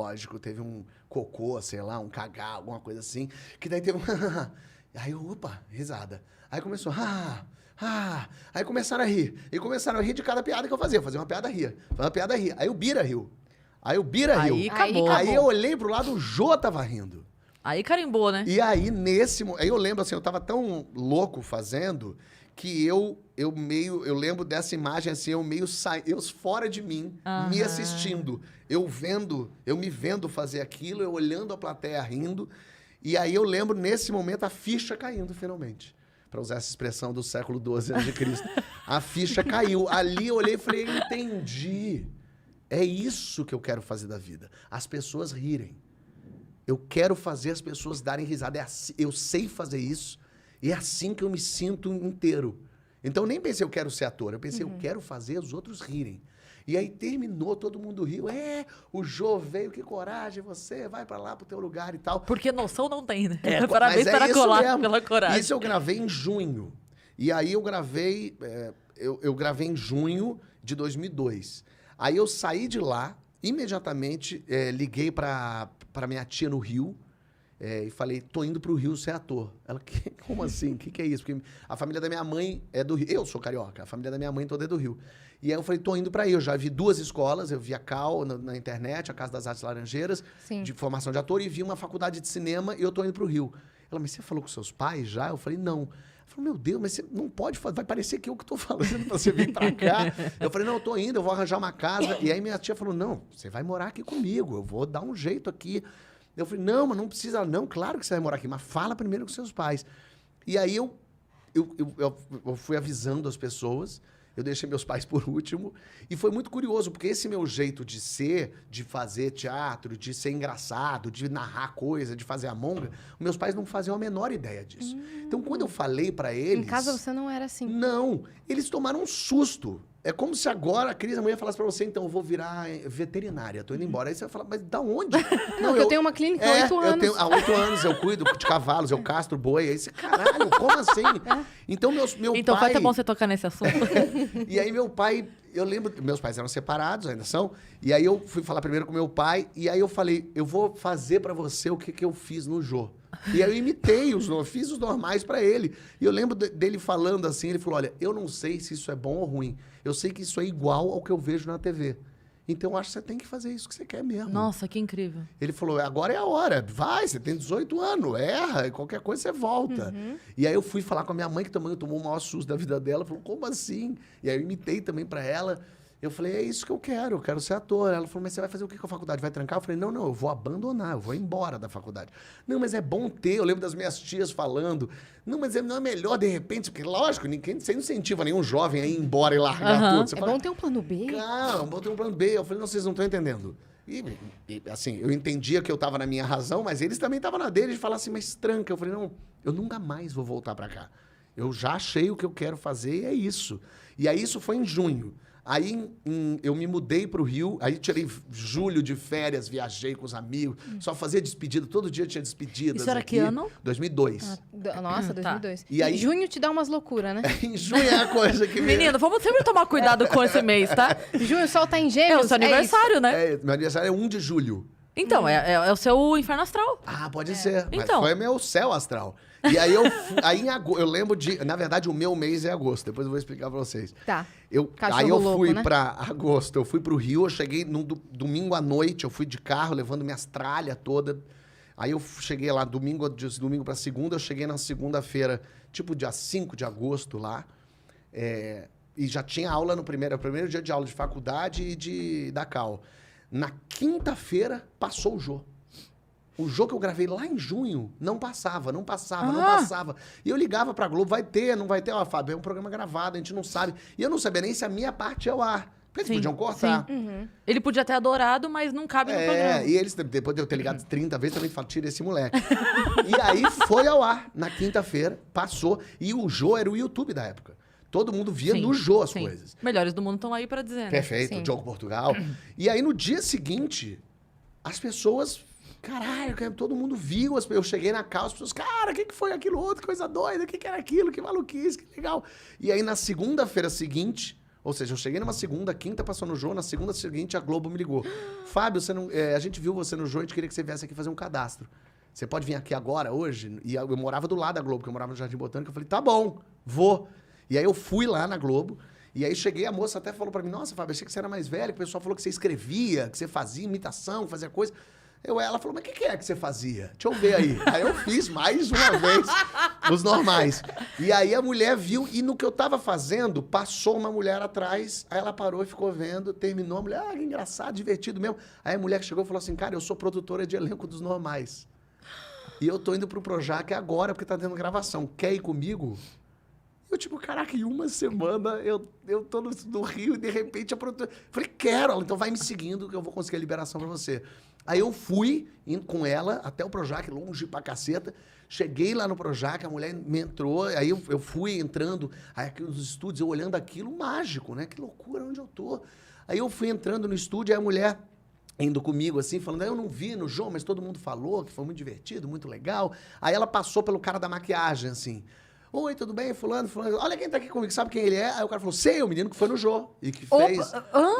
lógico, teve um cocô, sei lá, um cagar, alguma coisa assim, que daí teve um... Aí, opa, risada. Aí começou, aí começaram a rir. E começaram a rir de cada piada que eu fazia. Fazia uma piada, ria. Fazia uma piada, ria. Aí o Bira riu. Aí acabou. Aí eu olhei pro lado, o Jô tava rindo. Aí carimbou, né? E aí, aí eu lembro assim, eu tava tão louco fazendo que eu lembro dessa imagem assim, eu fora de mim, me assistindo, eu me vendo fazer aquilo, eu olhando a plateia rindo, e aí eu lembro nesse momento a ficha caindo finalmente. Para usar essa expressão do século XII a.C. A ficha caiu. Ali eu olhei e falei, entendi. É isso que eu quero fazer da vida. As pessoas rirem. Eu quero fazer as pessoas darem risada. Eu sei fazer isso. E é assim que eu me sinto inteiro. Então, eu nem pensei, eu quero ser ator. Eu pensei, eu quero fazer os outros rirem. E aí terminou, todo mundo riu. O Jô veio, que coragem, você vai pra lá pro teu lugar e tal. Porque noção não tem, né? Parabéns para colar pela coragem. Isso eu gravei em junho. E aí eu gravei... eu gravei em junho de 2002. Aí eu saí de lá, imediatamente liguei pra minha tia no Rio, e falei, tô indo pro Rio ser ator. Ela, como assim? O que é isso? Porque a família da minha mãe é do Rio. Eu sou carioca, a família da minha mãe toda é do Rio. E aí eu falei, tô indo pra aí. Eu já vi 2 escolas, eu vi a Cal na internet, a Casa das Artes Laranjeiras, de formação de ator, e vi uma faculdade de cinema, e eu tô indo pro Rio. Ela, mas você falou com seus pais já? Eu falei, não. Ela falou, meu Deus, mas você não pode fazer, vai parecer que eu que tô falando pra você vir pra cá. Eu falei, não, eu tô indo, eu vou arranjar uma casa. E aí minha tia falou, não, você vai morar aqui comigo, eu vou dar um jeito aqui. Eu falei, não, mas não precisa, não, claro que você vai morar aqui, mas fala primeiro com seus pais. E aí eu fui avisando as pessoas, eu deixei meus pais por último, e foi muito curioso, porque esse meu jeito de ser, de fazer teatro, de ser engraçado, de narrar coisa, de fazer a monga, meus pais não faziam a menor ideia disso. Então, quando eu falei pra eles... Em casa você não era assim? Não, eles tomaram um susto. É como se agora a Cris amanhã falasse pra você, então, eu vou virar veterinária, tô indo embora. Aí você vai falar, mas da onde? Não, eu tenho uma clínica há 8 anos. Há 8 anos eu cuido de cavalos, eu castro boi. Aí você, caralho, como assim? Então, meu então pai... vai ter bom você tocar nesse assunto. E aí meu pai, eu lembro, meus pais eram separados, ainda são, e aí eu fui falar primeiro com meu pai, e aí eu falei, eu vou fazer pra você o que eu fiz no Jô. E aí eu imitei, fiz os normais pra ele. E eu lembro dele falando assim, ele falou, olha, eu não sei se isso é bom ou ruim, eu sei que isso é igual ao que eu vejo na TV. Então eu acho que você tem que fazer isso que você quer mesmo. Nossa, que incrível. Ele falou, agora é a hora, vai, você tem 18 anos, erra, qualquer coisa você volta. E aí eu fui falar com a minha mãe, que também tomou o maior susto da vida dela, falou, como assim? E aí eu imitei também pra ela. Eu falei, é isso que eu quero ser ator. Ela falou, mas você vai fazer o que com a faculdade? Vai trancar? Eu falei, não, eu vou abandonar, eu vou embora da faculdade. Não, mas é bom ter, eu lembro das minhas tias falando, não, mas não é melhor de repente, porque lógico, você não incentiva nenhum jovem a ir embora e largar tudo. Você bom ter um plano B. Cara, é bom ter um plano B. Eu falei, não, vocês não estão entendendo. E assim, eu entendia que eu estava na minha razão, mas eles também estavam na deles de falar assim, mas tranca. Eu falei, não, eu nunca mais vou voltar para cá. Eu já achei o que eu quero fazer e é isso. E aí isso foi em junho. Aí eu me mudei para o Rio, aí tirei julho de férias, viajei com os amigos, só fazia despedida, todo dia tinha despedidas. Isso era aqui. que ano? 2002. Nossa, 2002. Tá. E aí, em junho te dá umas loucuras, né? Em junho é a coisa que... Menino, vamos sempre tomar cuidado com esse mês, tá? Junho o sol tá em Gêmeos. É o seu aniversário, né? Meu aniversário é 1 de julho. Então, é o seu inferno astral. Ah, pode ser. Então. Mas foi meu céu astral. E aí aí em agosto, eu lembro de... Na verdade, o meu mês é agosto. Depois eu vou explicar pra vocês. Tá. Aí eu fui louco, né? pra agosto, eu fui pro Rio, eu cheguei no domingo à noite, eu fui de carro, levando minhas tralhas todas. Aí eu cheguei lá, domingo pra segunda, eu cheguei na segunda-feira, tipo dia 5 de agosto lá. E já tinha aula no primeiro dia de aula de faculdade e da Cal. Na quinta-feira, passou o Jô. O Jô que eu gravei lá em junho não passava. E eu ligava pra Globo, vai ter, não vai ter? Ó, Fábio, é um programa gravado, a gente não sabe. E eu não sabia nem se a minha parte é o ar. Porque eles podiam cortar. Ele podia ter adorado, mas não cabe no programa. E eles, depois de eu ter ligado 30 vezes, também falaram, tira esse moleque. E aí foi ao ar, na quinta-feira, passou. E o Jô era o YouTube da época. Todo mundo via no Jô as coisas. Melhores do mundo estão aí pra dizer, né? Perfeito, o Diogo Portugal. E aí, no dia seguinte, as pessoas... Caralho, todo mundo viu. Eu cheguei na casa, as pessoas... Cara, o que foi aquilo outro? Coisa doida. O que era aquilo? Que maluquice, que legal. E aí, na segunda-feira seguinte, Ou seja, eu cheguei numa segunda, quinta passou no Jô, na segunda seguinte a Globo me ligou. Fábio, você não, a gente viu você no Jô, a gente queria que você viesse aqui fazer um cadastro. Você pode vir aqui agora, hoje? E eu morava do lado da Globo, porque eu morava no Jardim Botânico. Eu falei, tá bom, vou. E aí eu fui lá na Globo, e aí cheguei, a moça até falou pra mim, nossa, Fábio, achei que você era mais velho, que o pessoal falou que você escrevia, que você fazia imitação, fazia coisa. Ela falou, mas o que é que você fazia? Deixa eu ver aí. Aí eu fiz mais uma vez os normais. E aí a mulher viu, e no que eu tava fazendo, passou uma mulher atrás, aí ela parou e ficou vendo, terminou, a mulher, que engraçado, divertido mesmo. Aí a mulher chegou e falou assim, cara, eu sou produtora de elenco dos normais. E eu tô indo pro Projac agora, porque tá tendo gravação. Quer ir comigo? Eu, tipo, caraca, em uma semana eu tô no Rio e de repente a produtora... Falei, quero, ela, então vai me seguindo que eu vou conseguir a liberação pra você. Aí eu fui indo com ela até o Projac, longe pra caceta. Cheguei lá no Projac, a mulher me entrou, aí eu fui entrando, aí aqui nos estúdios, eu olhando aquilo, mágico, né? Que loucura, onde eu tô? Aí eu fui entrando no estúdio, aí a mulher indo comigo assim, falando, eu não vi no João, mas todo mundo falou que foi muito divertido, muito legal. Aí ela passou pelo cara da maquiagem, assim. Oi, tudo bem? Fulano. Olha quem tá aqui comigo, sabe quem ele é? Aí o cara falou, sei, o menino que foi no Jô e que fez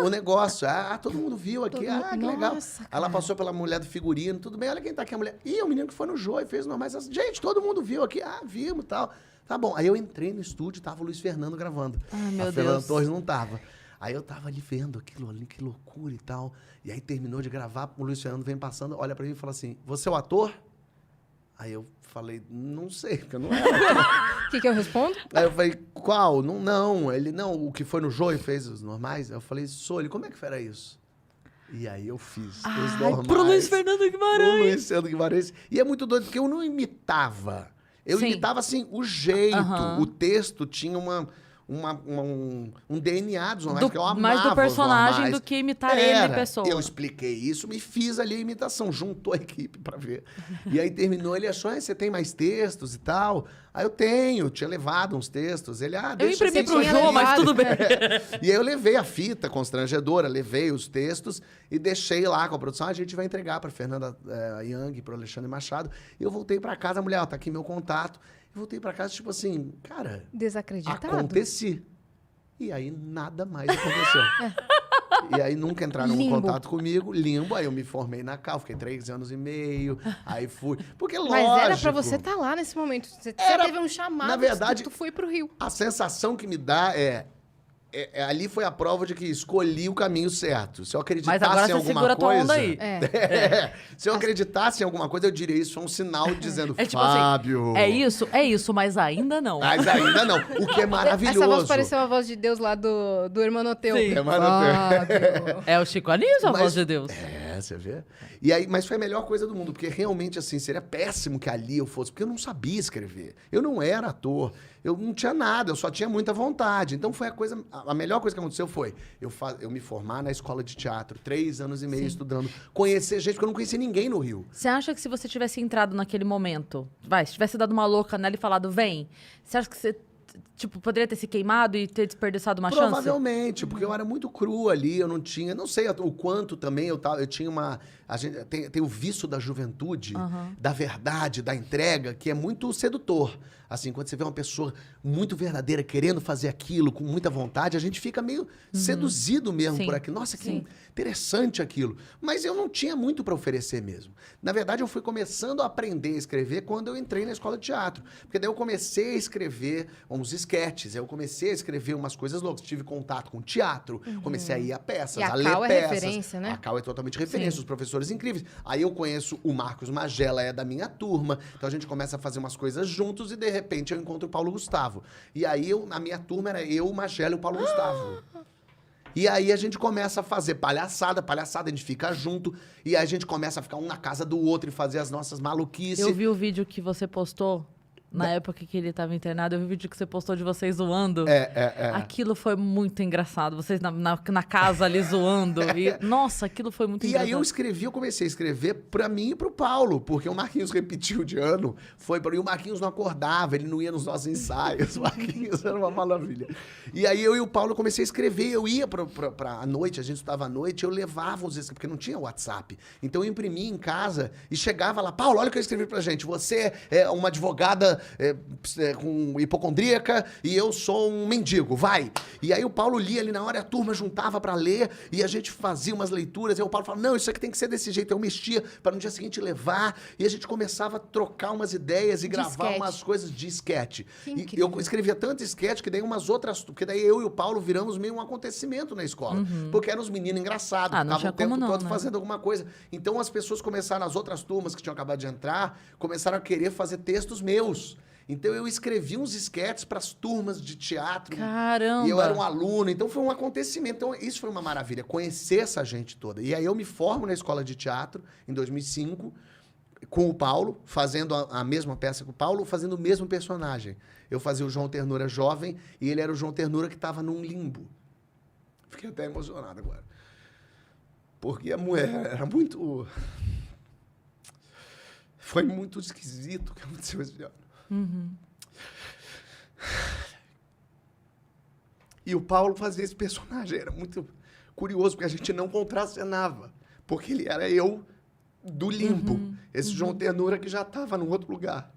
o negócio. Todo mundo viu aqui, que legal. Aí ela passou pela mulher do figurino, tudo bem, olha quem tá aqui, a mulher. Ih, o menino que foi no Jô e fez normais. Gente, todo mundo viu aqui, vimos e tal. Tá bom. Aí eu entrei no estúdio, tava o Luiz Fernando gravando. Meu Fernanda Deus. Torres não tava. Aí eu tava ali vendo aquilo ali, que loucura e tal. E aí terminou de gravar, o Luiz Fernando vem passando, olha pra mim e fala assim, você é o ator? Aí eu falei, não sei, porque eu não era. O que eu respondo? Aí eu falei, qual? Não. Ele, não, o que foi no Jô e fez os normais. Eu falei, sou ele, como é que era isso? E aí eu fiz os normais. Pro Luiz Fernando Guimarães. Pro Luiz Fernando Guimarães. E é muito doido, porque eu não imitava. Eu Sim. imitava, assim, o jeito. O texto tinha um DNA dos normais, que eu amava mais do os personagem normais. do que imitar ele de pessoa. Eu expliquei isso, me fiz ali a imitação, juntou a equipe pra ver. E aí terminou, ele achou, você tem mais textos e tal? Aí eu tinha levado uns textos. Ele, Eu deixa imprimi assim, pro João, mas tudo bem. E aí eu levei a fita constrangedora, levei os textos e deixei lá com a produção. A gente vai entregar pra Fernanda Young e pro Alexandre Machado. E eu voltei pra casa, a mulher, tá aqui meu contato. Eu voltei pra casa, tipo assim, cara... Desacreditado. Aconteci. E aí nada mais aconteceu. E aí nunca entraram em contato comigo, limbo. Aí eu me formei na Cal, fiquei 3 anos e meio. Aí fui. Porque lógico. Mas era pra você estar lá nesse momento. Você teve um chamado, na verdade, tu foi pro Rio. A sensação que me dá ali foi a prova de que escolhi o caminho certo. Se eu acreditasse Mas agora em você alguma segura coisa... tua onda aí. Se eu acreditasse em alguma coisa, eu diria isso é um sinal dizendo, É tipo Fábio... assim, é isso, mas ainda não. Mas ainda não. O que é maravilhoso. Essa voz pareceu a voz de Deus lá do Hermanoteu. Sim. É o Chico Anísio, a voz de Deus. Você vê? E aí, mas foi a melhor coisa do mundo, porque realmente, assim, seria péssimo que ali eu fosse, porque eu não sabia escrever. Eu não era ator, eu não tinha nada, eu só tinha muita vontade. Então foi a melhor coisa que aconteceu foi eu me formar na escola de teatro, 3 anos e meio estudando, conhecer gente, porque eu não conhecia ninguém no Rio. Você acha que se você tivesse entrado naquele momento, se tivesse dado uma louca nela e falado, vem, você acha que você poderia ter se queimado e ter desperdiçado uma chance? Provavelmente, porque eu era muito cru ali, eu não tinha... Não sei o quanto também eu tinha uma... A gente tem o vício da juventude, da verdade, da entrega, que é muito sedutor. Assim, quando você vê uma pessoa muito verdadeira, querendo fazer aquilo, com muita vontade, a gente fica meio seduzido mesmo por aquilo. Nossa, que interessante aquilo. Mas eu não tinha muito para oferecer mesmo. Na verdade, eu fui começando a aprender a escrever quando eu entrei na escola de teatro. Porque daí eu comecei a escrever uns esquetes, eu comecei a escrever umas coisas loucas. Tive contato com teatro, comecei a ir a peças, e a ler Cal peças. É referência, né? A Cal é totalmente referência, os professores incríveis. Aí eu conheço o Marcos Magela, é da minha turma. Então a gente começa a fazer umas coisas juntos e de repente eu encontro o Paulo Gustavo. E aí a minha turma era eu, o Magela e o Paulo Gustavo. E aí a gente começa a fazer palhaçada, a gente fica junto. E aí a gente começa a ficar um na casa do outro e fazer as nossas maluquices. Eu vi o vídeo que você postou. Na época que ele estava internado, eu vi o vídeo que você postou de vocês zoando. Aquilo foi muito engraçado. Vocês na casa ali zoando. E, nossa, aquilo foi muito engraçado. E aí eu comecei a escrever pra mim e pro Paulo, porque o Marquinhos repetiu de ano. E o Marquinhos não acordava, ele não ia nos nossos ensaios. O Marquinhos era uma maravilha. E aí eu e o Paulo comecei a escrever. Eu ia à noite, a gente estudava à noite, eu levava os escritos, porque não tinha WhatsApp. Então eu imprimia em casa e chegava lá, Paulo, olha o que eu escrevi pra gente. Você é uma advogada com hipocondríaca e eu sou um mendigo, vai. E aí o Paulo lia ali na hora, a turma juntava pra ler e a gente fazia umas leituras. E o Paulo falava, não, isso aqui tem que ser desse jeito. Eu mexia para no dia seguinte levar. E a gente começava a trocar umas ideias e gravar umas coisas de esquete. E eu escrevia tanto esquete que daí umas outras... Porque daí eu e o Paulo viramos meio um acontecimento na escola. Porque eram os meninos engraçados, ficavam o tempo todo fazendo alguma coisa. Então as pessoas começaram, as outras turmas que tinham acabado de entrar, começaram a querer fazer textos meus. Então eu escrevi uns esquetes para as turmas de teatro. Caramba! E eu era um aluno, então foi um acontecimento. Então isso foi uma maravilha, conhecer essa gente toda. E aí eu me formo na escola de teatro em 2005, com o Paulo, fazendo a mesma peça que o Paulo, fazendo o mesmo personagem. Eu fazia o João Ternura jovem e ele era o João Ternura que estava num limbo. Fiquei até emocionado agora. Porque a mulher era muito... Foi muito esquisito o que aconteceu esse ano. E o Paulo fazia esse personagem. Era muito curioso, porque a gente não contracenava. Porque ele era eu do limbo. Esse João Ternura que já estava num outro lugar.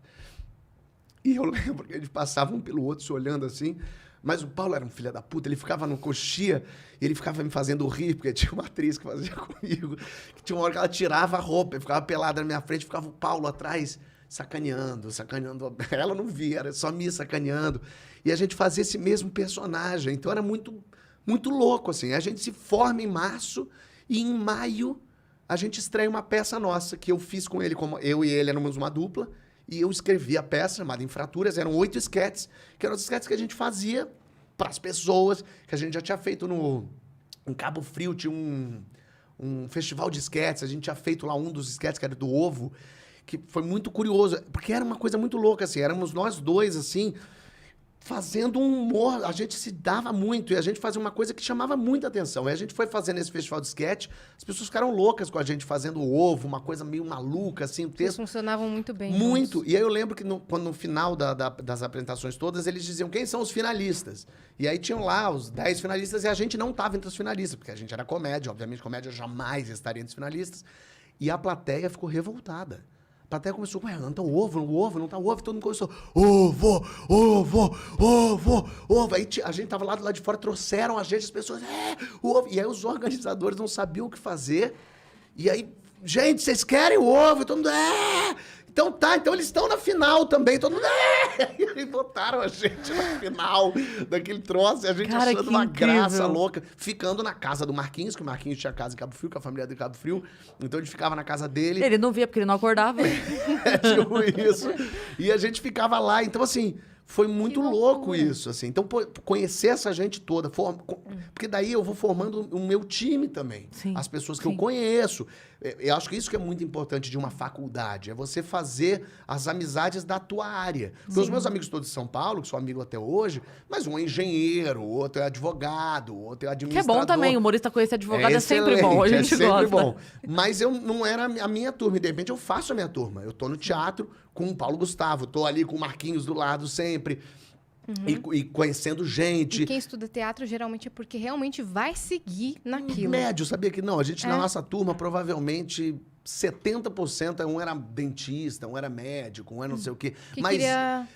E eu lembro que eles passavam um pelo outro se olhando assim. Mas o Paulo era um filho da puta, ele ficava no coxia, ele ficava me fazendo rir, porque tinha uma atriz que fazia comigo, que tinha uma hora que ela tirava a roupa, ficava pelada na minha frente, ficava o Paulo atrás, sacaneando. Ela não via, era só me sacaneando. E a gente fazia esse mesmo personagem, então era muito, muito louco, assim. A gente se forma em março e em maio a gente estreia uma peça nossa, que eu fiz com ele, como eu e ele éramos uma dupla, e eu escrevi a peça chamada Infraturas, eram 8 esquetes, que eram os esquetes que a gente fazia para as pessoas, que a gente já tinha feito em Cabo Frio, tinha um festival de esquetes, a gente tinha feito lá um dos esquetes, que era do Ovo, que foi muito curioso, porque era uma coisa muito louca, assim, éramos nós dois, assim, fazendo um humor, a gente se dava muito, e a gente fazia uma coisa que chamava muita atenção. E a gente foi fazendo esse festival de sketch, as pessoas ficaram loucas com a gente fazendo o Ovo, uma coisa meio maluca, assim, o texto... Eles funcionavam muito bem. Muito. Juntos. E aí eu lembro que quando no final das apresentações todas, eles diziam quem são os finalistas. E aí tinham lá os 10 finalistas, e a gente não estava entre os finalistas, porque a gente era comédia, obviamente comédia jamais estaria entre os finalistas. E a plateia ficou revoltada. A plateia começou, ué, não tá o ovo, não tá o ovo, todo mundo começou, ovo. Aí a gente tava lá do lado de fora, trouxeram a gente, as pessoas, o ovo. E aí os organizadores não sabiam o que fazer. E aí, gente, vocês querem o ovo? E todo mundo, Então tá, então eles estão na final também, todo mundo, E aí botaram a gente na final daquele troço, e a gente achando uma graça louca, ficando na casa do Marquinhos, que o Marquinhos tinha casa em Cabo Frio, com a família de Cabo Frio, então a gente ficava na casa dele. Ele não via porque ele não acordava. Tipo isso. E a gente ficava lá, então assim... Foi muito louco isso, assim. Então, conhecer essa gente toda, porque daí eu vou formando o meu time também. Sim, as pessoas que eu conheço. Eu acho que isso que é muito importante de uma faculdade, é você fazer as amizades da tua área. Porque os meus amigos todos de São Paulo, que sou amigo até hoje, mas um é engenheiro, outro é advogado, outro é administrador. Que é bom também, humorista conhecer advogado é sempre bom, a gente sempre gosta. Bom. Mas eu não era a minha turma, e de repente eu faço a minha turma. Eu tô no teatro com o Paulo Gustavo, tô ali com o Marquinhos do lado sempre, e conhecendo gente. E quem estuda teatro geralmente é porque realmente vai seguir naquilo. Médio, sabia que não? A gente, na nossa turma, provavelmente 70% um era dentista, um era médico, um era não sei o quê.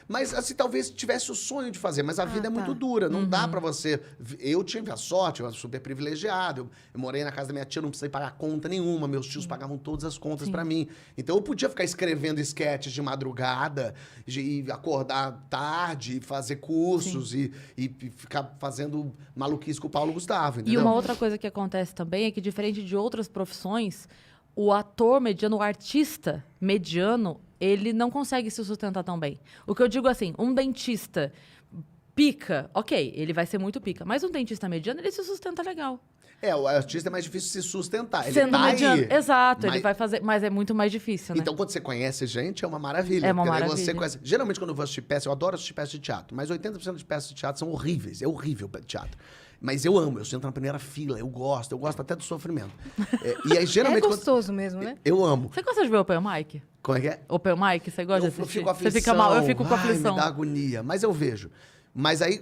Mas assim, talvez tivesse o sonho de fazer, mas a vida é muito dura, não dá pra você... Eu tive a sorte, eu era super privilegiado, eu morei na casa da minha tia, não precisei pagar conta nenhuma, meus tios pagavam todas as contas pra mim. Então eu podia ficar escrevendo esquetes de madrugada, e acordar tarde, fazer cursos e ficar fazendo maluquice com o Paulo Gustavo, entendeu? E uma outra coisa que acontece também é que, diferente de outras profissões, o ator mediano, o artista mediano, ele não consegue se sustentar tão bem. O que eu digo assim, um dentista pica, ok, ele vai ser muito pica, mas um dentista mediano, ele se sustenta legal. O artista é mais difícil se sustentar. Ele Sendo tá mediano, aí, exato, ele vai fazer, mas é muito mais difícil, né? Então, quando você conhece gente, é uma maravilha. É uma porque maravilha. Você conhece... Geralmente, quando eu vou assistir peça, eu adoro assistir peça de teatro, mas 80% de peças de teatro são horríveis. É horrível o teatro. Mas eu amo, eu sento na primeira fila, eu gosto até do sofrimento. E aí, geralmente... É gostoso mesmo, né? Eu amo. Você gosta de ver Open Mic? Como é que é? Open Mic, você gosta de Eu assistir? fico com aflição. Você fica mal, eu fico com aflição. Me dá agonia, mas eu vejo. Mas aí,